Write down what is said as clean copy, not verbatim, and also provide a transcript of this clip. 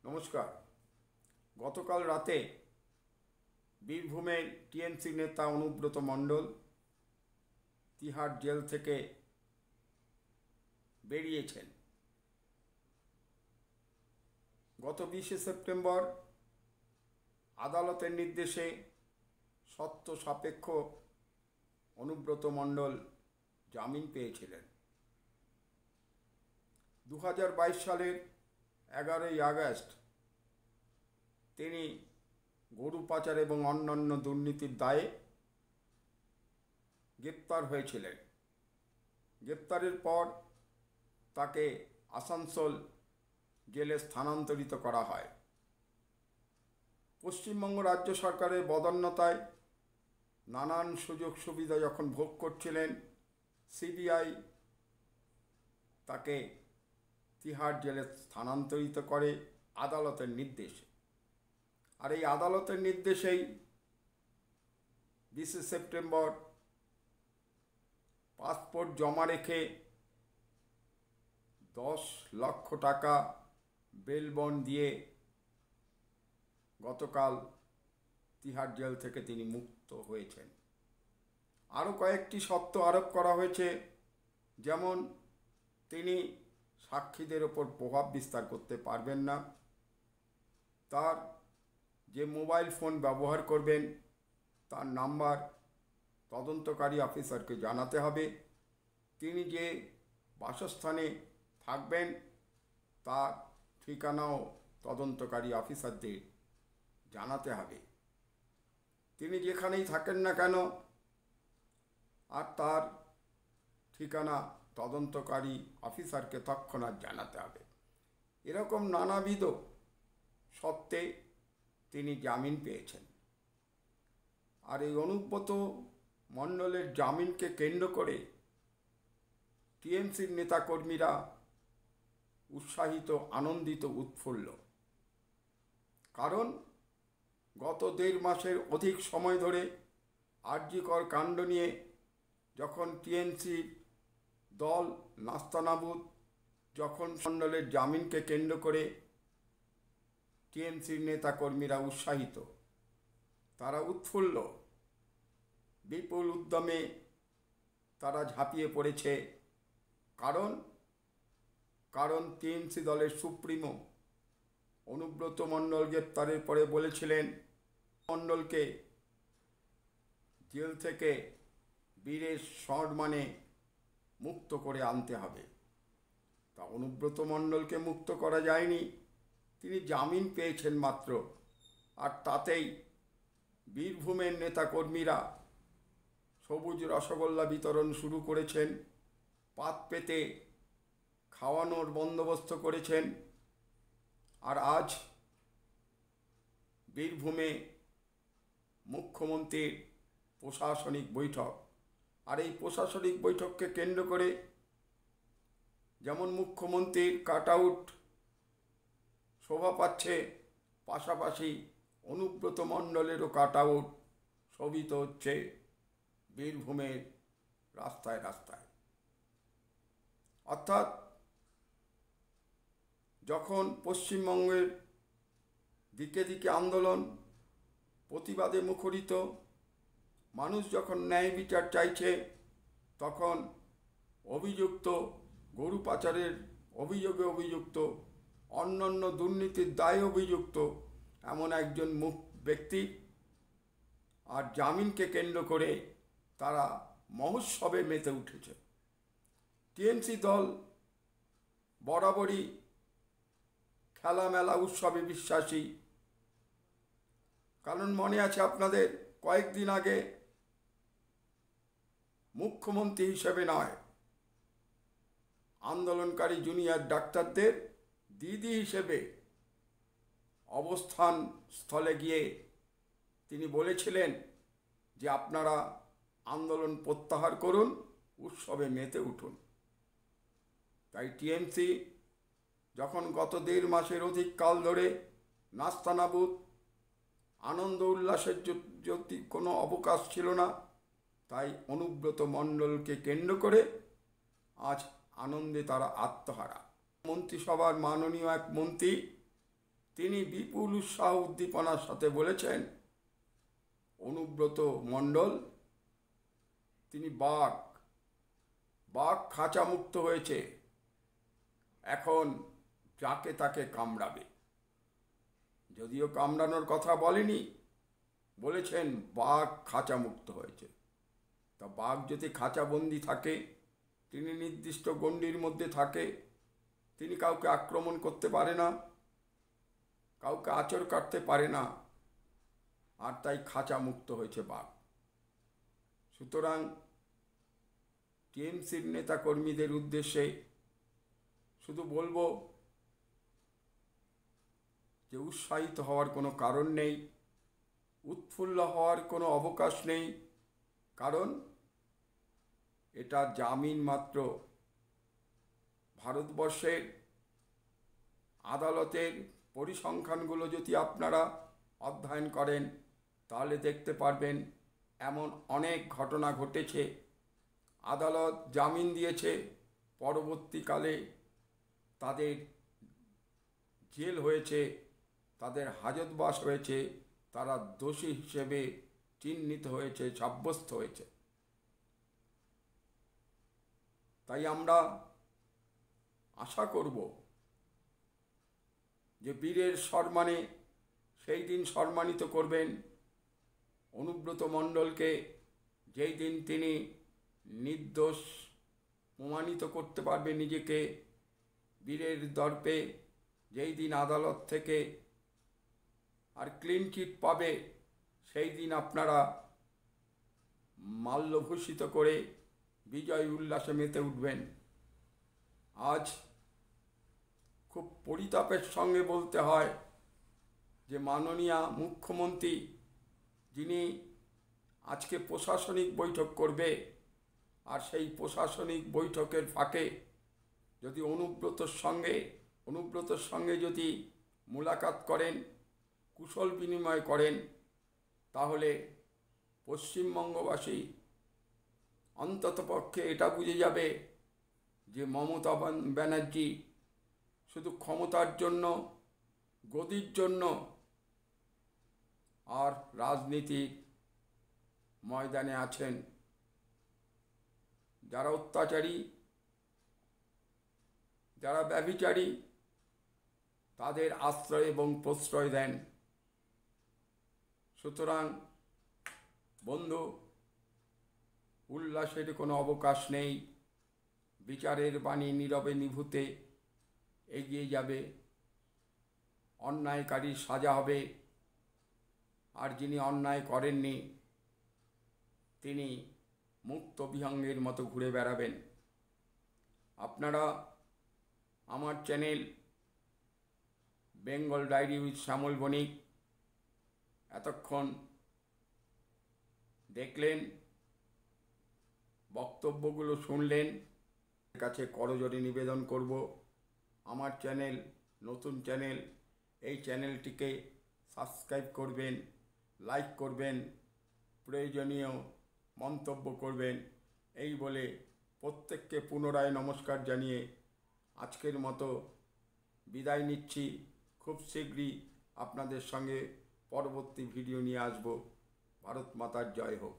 নমস্কার। গতকাল রাতে বীরভূমের টিএমসি নেতা অনুব্রত মণ্ডল তিহার জেল থেকে বেরিয়েছেন। গত 20শে সেপ্টেম্বর আদালতের নির্দেশে সত্য সাপেক্ষ অনুব্রত মণ্ডল জামিন পেয়েছিলেন। 2022 সালের 11ই আগস্ট তিনি গরু পাচার এবং অন্যান্য দুর্নীতির দায়ে গ্রেপ্তার হয়েছিলেন। গ্রেপ্তারের পর তাকে আসানসোল জেলে স্থানান্তরিত করা হয়। পশ্চিমবঙ্গ রাজ্য সরকারের বদান্যতায় নানান সুযোগ সুবিধা যখন ভোগ করছিলেন, সিবিআই তাকে তিহার জেলে স্থানান্তরিত করে আদালতের নির্দেশে। আর এই আদালতের নির্দেশেই 20শে সেপ্টেম্বর পাসপোর্ট জমা রেখে 10 লক্ষ টাকা বেল বন্ড দিয়ে গতকাল তিহার জেল থেকে তিনি মুক্ত হয়েছেন। আরও কয়েকটি শর্ত আরোপ করা হয়েছে, যেমন তিনি সাক্ষীদের ওপর প্রভাব বিস্তার করতে পারবেন না, তার যে মোবাইল ফোন ব্যবহার করবেন তার নাম্বার তদন্তকারী অফিসারকে জানাতে হবে, তিনি যে বাসস্থানে থাকবেন তার ঠিকানাও তদন্তকারী অফিসারদের জানাতে হবে। তিনি যেখানেই থাকেন না কেন আর তার ঠিকানা তদন্তকারী অফিসারকে তৎক্ষণাৎ জানাতে হবে। এরকম নানাবিধ সত্ত্বে তিনি জামিন পেয়েছেন। আর এই অনুব্রত মণ্ডলের জামিনকে কেন্দ্র করে টিএমসির নেতাকর্মীরা উৎসাহিত, আনন্দিত, উৎফুল্ল। কারণ গত 1.5 মাসের অধিক সময় ধরে আরজিকর কাণ্ড নিয়ে যখন টিএমসির দল নাস্তানাবুদ, যখন মণ্ডলের জামিনকে কেন্দ্র করে টিএমসির নেতাকর্মীরা উৎসাহিত, তারা উৎফুল্ল, বিপুল উদ্যমে তারা ঝাঁপিয়ে পড়েছে। কারণ টিএমসি দলের সুপ্রিমো অনুব্রত মণ্ডল গ্রেপ্তারের পরে বলেছিলেন মণ্ডলকে জেল থেকে বীরের সম্মানে মুক্ত করে আনতে হবে। তা অনুব্রত মণ্ডলকে মুক্ত করা যায়নি, তিনি জামিন পেয়েছেন মাত্র। আর তাতেই বীরভূমের নেতাকর্মীরা সবুজ রসগোল্লা বিতরণ শুরু করেছেন, পাত পেতে খাওয়ানোর বন্দোবস্ত করেছেন। আর আজ বীরভূমে মুখ্যমন্ত্রীর প্রশাসনিক বৈঠক। আর এই প্রশাসনিক বৈঠককে কেন্দ্র করে যেমন মুখ্যমন্ত্রীর কাট আউট শোভা পাচ্ছে, পাশাপাশি অনুব্রত মণ্ডলেরও কাট আউট শোভিত হচ্ছে বীরভূমের রাস্তায় রাস্তায়। অর্থাৎ যখন পশ্চিমবঙ্গের দিকে দিকে আন্দোলন, প্রতিবাদে মুখরিত, মানুষ যখন ন্যায় বিচার চাইছে, তখন অভিযুক্ত, গরু পাচারের অভিযোগে অভিযুক্ত, অন্যান্য দুর্নীতির দায়ে অভিযুক্ত এমন একজন ব্যক্তি আর জামিনকে কেন্দ্র করে তারা মহোৎসবে মেতে উঠেছে। টিএমসি দল বরাবরই খেলামেলা উৎসবে বিশ্বাসী। কারণ মনে আছে আপনাদের, কয়েকদিন আগে মুখ্যমন্ত্রী হিসেবে নয়, আন্দোলনকারী জুনিয়র ডাক্তারদের দিদি হিসেবে অবস্থান স্থলে গিয়ে তিনি বলেছিলেন যে আপনারা আন্দোলন প্রত্যাহার করুন, উৎসবে মেতে উঠুন। তাই টিএমসি যখন গত 1.5 মাসের অধিক কাল ধরে নাস্তানাবুদ, আনন্দ উল্লাসের যদি কোনো অবকাশ ছিল না, তাই অনুব্রত মণ্ডলকে কেন্দ্র করে আজ আনন্দে তারা আত্মহারা। মন্ত্রিসভার মাননীয় এক মন্ত্রী তিনি বিপুল উৎসাহ উদ্দীপনার সাথে বলেছেন, অনুব্রত মণ্ডল তিনি বাঘ খাঁচামুক্ত হয়েছে, এখন যাকে তাকে কামড়াবে। যদিও কামড়ানোর কথা বলেনি, বলেছেন বাঘ খাঁচামুক্ত হয়েছে। তা বাঘ যদি খাঁচাবন্দি থাকে, তিনি নির্দিষ্ট গণ্ডির মধ্যে থাকে, তিনি কাউকে আক্রমণ করতে পারে না, কাউকে আঁচড় কাটতে পারে না, আর তাই খাঁচামুক্ত হয়েছে বাঘ। সুতরাং টিএমসির নেতাকর্মীদের উদ্দেশ্যে শুধু বলবো যে উৎসাহিত হওয়ার কোনো কারণ নেই, উৎফুল্ল হওয়ার কোনো অবকাশ নেই, কারণ এটা জামিন মাত্র। ভারতবর্ষের আদালতের পরিসংখ্যানগুলো যদি আপনারা অধ্যয়ন করেন, তাহলে দেখতে পারবেন এমন অনেক ঘটনা ঘটেছে। আদালত জামিন দিয়েছে, পরবর্তীকালে তাদের জেল হয়েছে, তাদের হাজতবাস হয়েছে, তারা দোষী হিসেবে চিহ্নিত হয়েছে, সাব্যস্ত হয়েছে। তাই আমরা আশা করব যে বীরের সম্মানে সেই দিন সম্মানিত করবেন অনুব্রত মণ্ডলকে, যেই দিন তিনি নির্দোষ প্রমাণিত করতে পারবে নিজেকে বীরের দর্পে, যেই দিন আদালত থেকে আর ক্লিন চিট পাবে, সেই দিন আপনারা মাল্যভূষিত করে বিজয় উল্লাসে মেতে উঠবেন। আজ খুব পরিতাপের সঙ্গে বলতে হয় যে মাননীয় মুখ্যমন্ত্রী, যিনি আজকে প্রশাসনিক বৈঠক করবে, আর সেই প্রশাসনিক বৈঠকের ফাঁকে যদি অনুব্রতর সঙ্গে যদি মুলাকাত করেন, কুশল বিনিময় করেন, তাহলে পশ্চিমবঙ্গবাসী অন্ততপক্ষে এটা বুঝে যাবে যে মমতা ব্যানার্জি শুধু ক্ষমতার জন্য, গদির জন্য আর রাজনীতির ময়দানে আছেন। যারা অত্যাচারী, যারা ব্যভিচারী, তাদের আশ্রয় এবং প্রশ্রয় দেন। সুতরাং বন্ধু, উল্লাসের কোনো অবকাশ নেই। বিচারের বাণী নীরবে নিভৃতে এগিয়ে যাবে, অন্যায়কারীর সাজা হবে, আর যিনি অন্যায় করেননি তিনি মুক্ত বিহঙ্গের মতো ঘুরে বেড়াবেন। আপনারা আমার চ্যানেল বেঙ্গল ডায়েরি উইথ শ্যামল বণিক এতক্ষণ দেখলেন, বক্তব্যগুলো শুনলেন। কাছে করজোড়ে নিবেদন করব, আমার চ্যানেল নতুন চ্যানেল, এই চ্যানেলটিকে সাবস্ক্রাইব করবেন, লাইক করবেন, প্রয়োজনীয় মন্তব্য করবেন। এই বলে প্রত্যেককে পুনরায় নমস্কার জানিয়ে আজকের মতো বিদায় নিচ্ছি। খুব শীঘ্রই আপনাদের সঙ্গে পরবর্তী ভিডিও নিয়ে আসব। ভারত মাতার জয় হোক।